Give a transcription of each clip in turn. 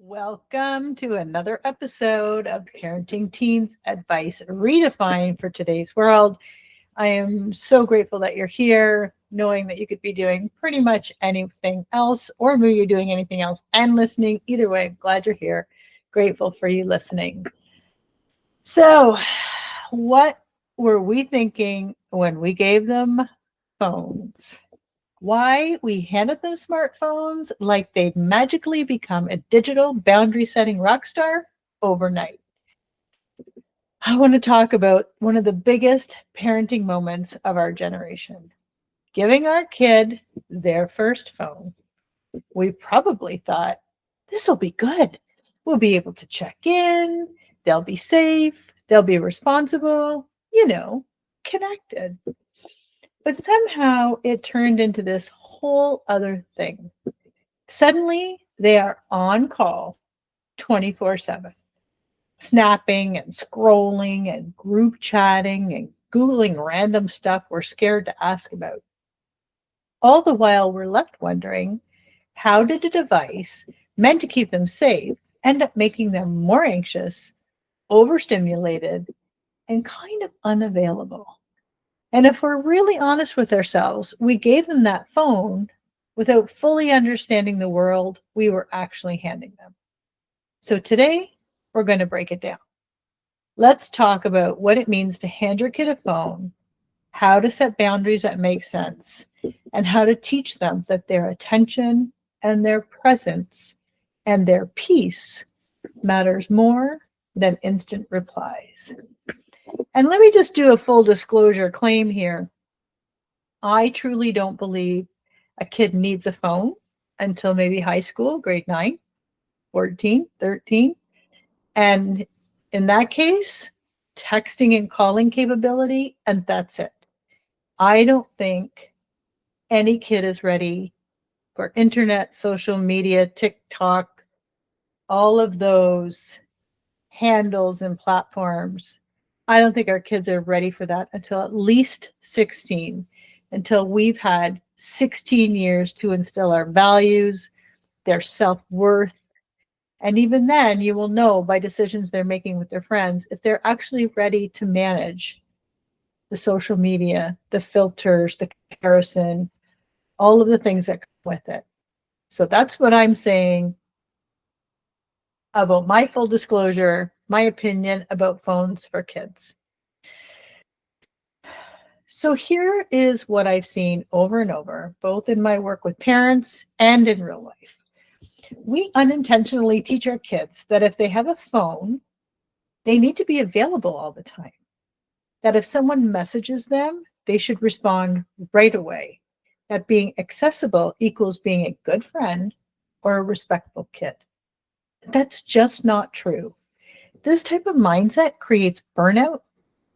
Welcome to another episode of Parenting Teens Advice Redefined for Today's World. I am so grateful that you're here, knowing that you could be doing pretty much anything else, or maybe you're doing anything else and listening. Either way, I'm glad you're here. Grateful for you listening. So, what were we thinking when we gave them phones? Why we handed them smartphones like they'd magically become a digital boundary setting rock star overnight. I want to talk about one of the biggest parenting moments of our generation, giving our kid their first phone. We probably thought, this will be good. We'll be able to check in, they'll be safe, they'll be responsible, connected. But somehow it turned into this whole other thing. Suddenly, they are on call 24/7, snapping and scrolling and group chatting and Googling random stuff we're scared to ask about. All the while, we're left wondering, how did a device meant to keep them safe end up making them more anxious, overstimulated, and kind of unavailable? And if we're really honest with ourselves, we gave them that phone without fully understanding the world we were actually handing them. So today, we're going to break it down. Let's talk about what it means to hand your kid a phone, how to set boundaries that make sense, and how to teach them that their attention and their presence and their peace matters more than instant replies. And let me just do a full disclosure claim here. I truly don't believe a kid needs a phone until maybe high school, grade 9, 14, 13. And in that case, texting and calling capability, and that's it. I don't think any kid is ready for internet, social media, TikTok, all of those handles and platforms. I don't think our kids are ready for that until at least 16, until we've had 16 years to instill our values, their self-worth. And even then, you will know by decisions they're making with their friends if they're actually ready to manage the social media, the filters, the comparison, all of the things that come with it. So that's what I'm saying about my full disclosure, my opinion about phones for kids. So here is what I've seen over and over, both in my work with parents and in real life. We unintentionally teach our kids that if they have a phone, they need to be available all the time. That if someone messages them, they should respond right away. That being accessible equals being a good friend or a respectful kid. That's just not true. This type of mindset creates burnout,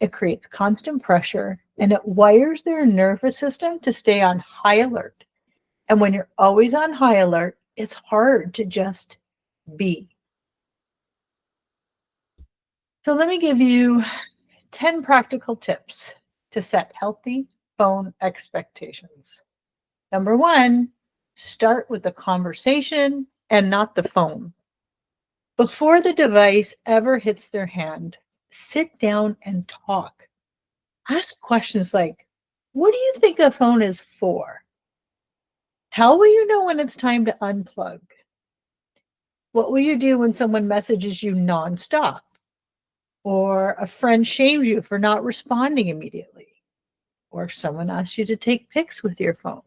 it creates constant pressure, and it wires their nervous system to stay on high alert. And when you're always on high alert, it's hard to just be. So let me give you 10 practical tips to set healthy phone expectations. Number one, start with the conversation and not the phone. Before the device ever hits their hand, sit down and talk. Ask questions like, what do you think a phone is for? How will you know when it's time to unplug? What will you do when someone messages you nonstop? Or a friend shames you for not responding immediately? Or if someone asks you to take pics with your phone?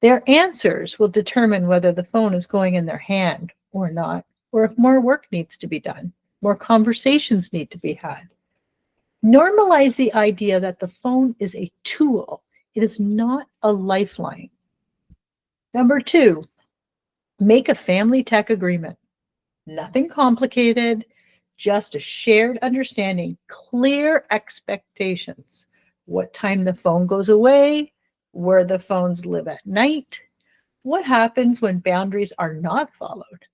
Their answers will determine whether the phone is going in their hand or not, or if more work needs to be done, more conversations need to be had. Normalize the idea that the phone is a tool. It is not a lifeline. Number two, make a family tech agreement. Nothing complicated, just a shared understanding, clear expectations. What time the phone goes away, where the phones live at night, what happens when boundaries are not followed.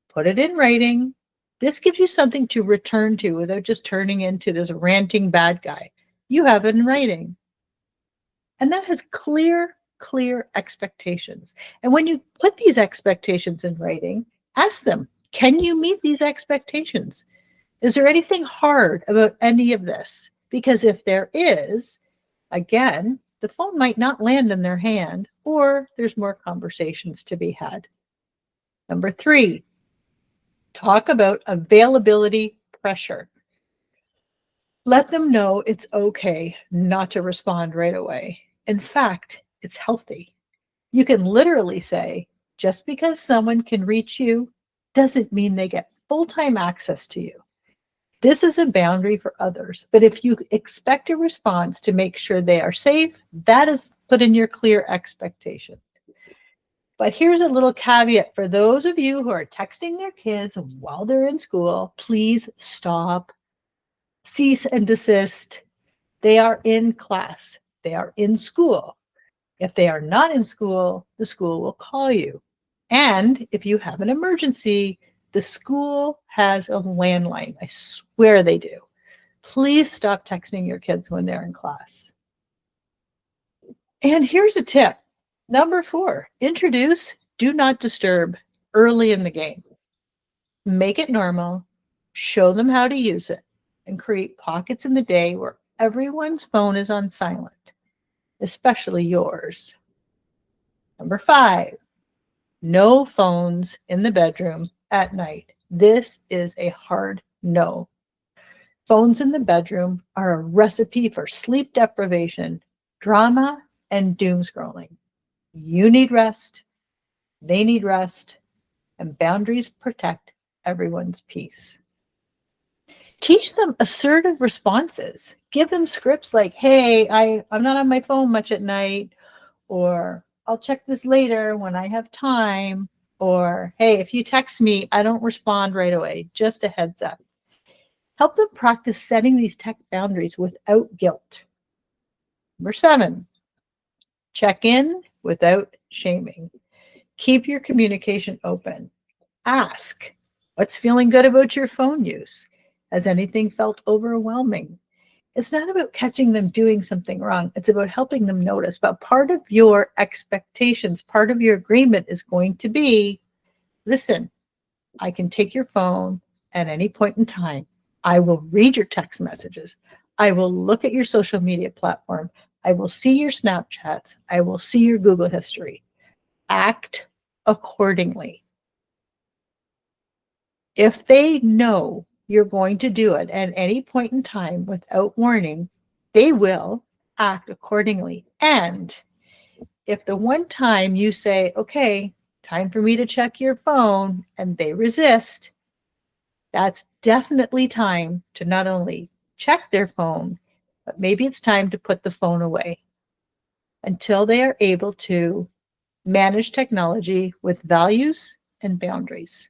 Put it in writing. This gives you something to return to without just turning into this ranting bad guy. You have it in writing. And that has clear expectations. And when you put these expectations in writing, Ask them, can you meet these expectations? Is there anything hard about any of this? Because if there is, again, the phone might not land in their hand, or there's more conversations to be had. Number 3, talk about availability pressure. Let them know it's okay not to respond right away. In fact, it's healthy. You can literally say, just because someone can reach you doesn't mean they get full-time access to you. This is a boundary for others, but if you expect a response to make sure they are safe, that is put in your clear expectation. But here's a little caveat for those of you who are texting their kids while they're in school. Please stop, cease and desist. They are in class. They are in school. If they are not in school, the school will call you. And if you have an emergency, the school has a landline. I swear they do. Please stop texting your kids when they're in class. And here's a tip. Number 4, introduce do not disturb early in the game. Make it normal, show them how to use it, and create pockets in the day where everyone's phone is on silent, especially yours. Number 5, no phones in the bedroom at night. This is a hard no. Phones in the bedroom are a recipe for sleep deprivation, drama, and doom scrolling. You need rest, they need rest, and boundaries protect everyone's peace. Teach them assertive responses. Give them scripts like, hey, I'm not on my phone much at night, or I'll check this later when I have time, or hey, if you text me, I don't respond right away, just a heads up. Help them practice setting these tech boundaries without guilt. Number 7, check in without shaming. Keep your communication open. Ask, what's feeling good about your phone use? Has anything felt overwhelming? It's not about catching them doing something wrong. It's about helping them notice. But part of your expectations, part of your agreement is going to be, listen, I can take your phone at any point in time. I will read your text messages. I will look at your social media platform. I will see your Snapchats. I will see your Google history. Act accordingly. If they know you're going to do it at any point in time without warning, they will act accordingly. And if the one time you say, okay, time for me to check your phone, and they resist, that's definitely time to not only check their phone, but maybe it's time to put the phone away until they are able to manage technology with values and boundaries.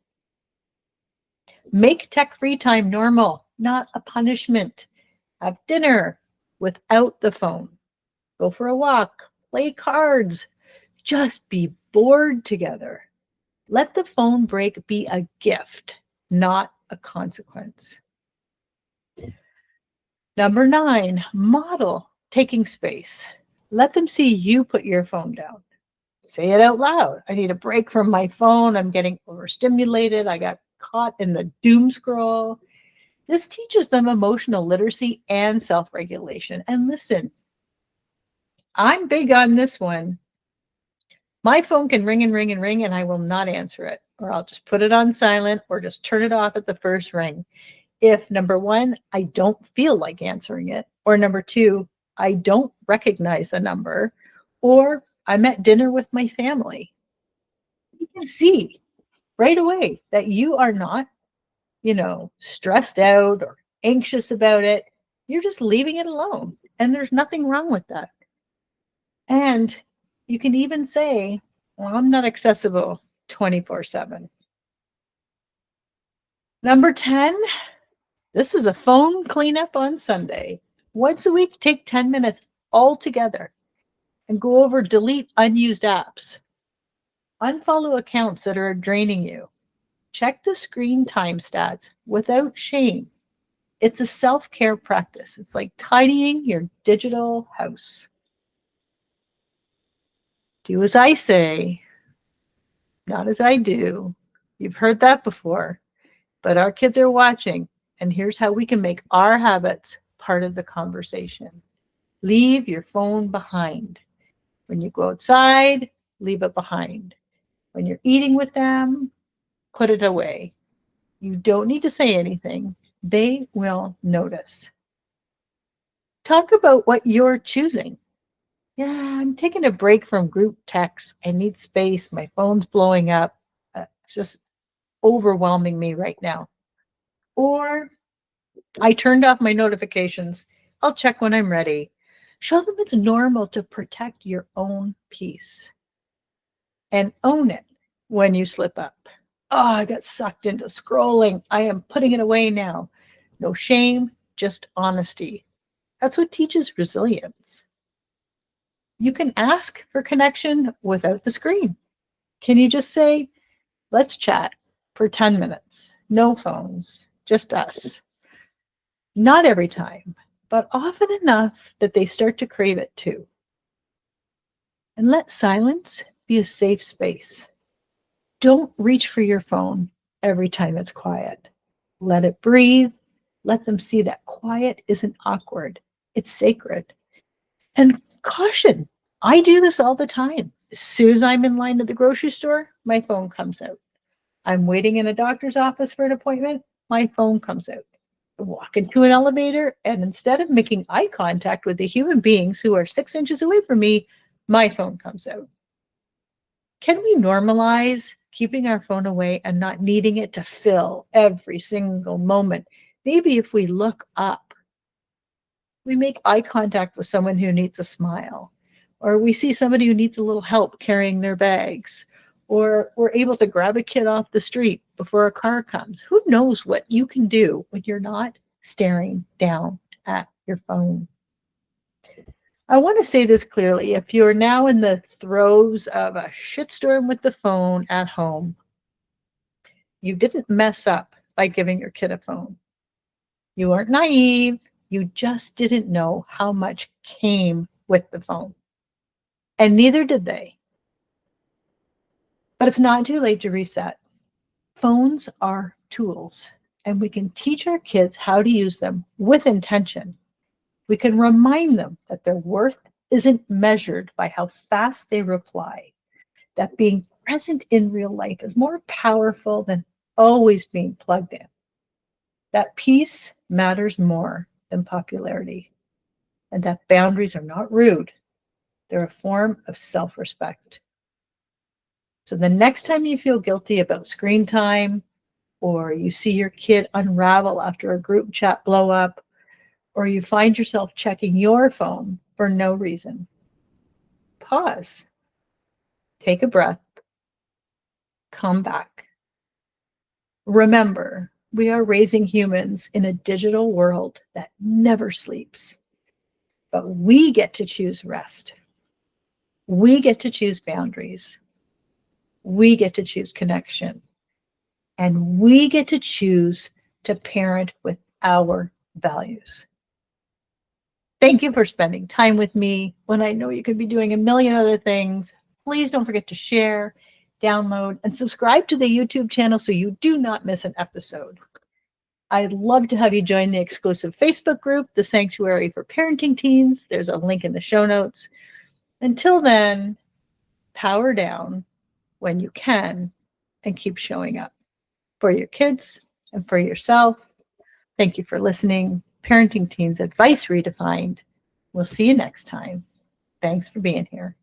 Make tech-free time normal, not a punishment. Have dinner without the phone. Go for a walk, play cards, just be bored together. Let the phone break be a gift, not a consequence. Number 9, model taking space. Let them see you put your phone down. Say it out loud. I need a break from my phone. I'm getting overstimulated. I got caught in the doom scroll. This teaches them emotional literacy and self-regulation. And listen, I'm big on this one. My phone can ring and ring and ring, and I will not answer it, or I'll just put it on silent or just turn it off at the first ring. If number 1, I don't feel like answering it, or number 2, I don't recognize the number, or I'm at dinner with my family. You can see right away that you are not, stressed out or anxious about it. You're just leaving it alone. And there's nothing wrong with that. And you can even say, well, I'm not accessible 24/7. Number 10, this is a phone cleanup on Sunday. Once a week, take 10 minutes all together and go over delete unused apps. Unfollow accounts that are draining you. Check the screen time stats without shame. It's a self-care practice. It's like tidying your digital house. Do as I say, not as I do. You've heard that before, but our kids are watching, and here's how we can make our habits part of the conversation. Leave your phone behind. When you go outside, leave it behind. When you're eating with them, put it away. You don't need to say anything. They will notice. Talk about what you're choosing. Yeah, I'm taking a break from group texts. I need space. My phone's blowing up. It's just overwhelming me right now. Or I turned off my notifications. I'll check when I'm ready. Show them it's normal to protect your own peace and own it when you slip up. Oh, I got sucked into scrolling. I am putting it away now. No shame, just honesty. That's what teaches resilience. You can ask for connection without the screen. Can you just say, let's chat for 10 minutes? No phones, just us. Not every time, but often enough that they start to crave it too. And let silence be a safe space. Don't reach for your phone every time it's quiet. Let it breathe. Let them see that quiet isn't awkward. It's sacred. And caution, I do this all the time. As soon as I'm in line at the grocery store, my phone comes out. I'm waiting in a doctor's office for an appointment, my phone comes out. I walk into an elevator, and instead of making eye contact with the human beings who are 6 inches away from me, my phone comes out. Can we normalize keeping our phone away and not needing it to fill every single moment? Maybe if we look up, we make eye contact with someone who needs a smile, or we see somebody who needs a little help carrying their bags, or we're able to grab a kid off the street before a car comes. Who knows what you can do when you're not staring down at your phone? I want to say this clearly. If you're now in the throes of a shitstorm with the phone at home, you didn't mess up by giving your kid a phone. You weren't naive. You just didn't know how much came with the phone. And neither did they. But it's not too late to reset. Phones are tools, and we can teach our kids how to use them with intention. We can remind them that their worth isn't measured by how fast they reply, that being present in real life is more powerful than always being plugged in, that peace matters more than popularity, and that boundaries are not rude. They're a form of self-respect. So the next time you feel guilty about screen time, or you see your kid unravel after a group chat blow up, or you find yourself checking your phone for no reason, pause, take a breath, come back. Remember, we are raising humans in a digital world that never sleeps, but we get to choose rest. We get to choose boundaries. We get to choose connection. And we get to choose to parent with our values. Thank you for spending time with me when I know you could be doing a million other things. Please don't forget to share, download, and subscribe to the YouTube channel so you do not miss an episode. I'd love to have you join the exclusive Facebook group, The Sanctuary for Parenting Teens. There's a link in the show notes. Until then, power down when you can and keep showing up for your kids and for yourself. Thank you for listening. Parenting Teens Advice Redefined. We'll see you next time. Thanks for being here.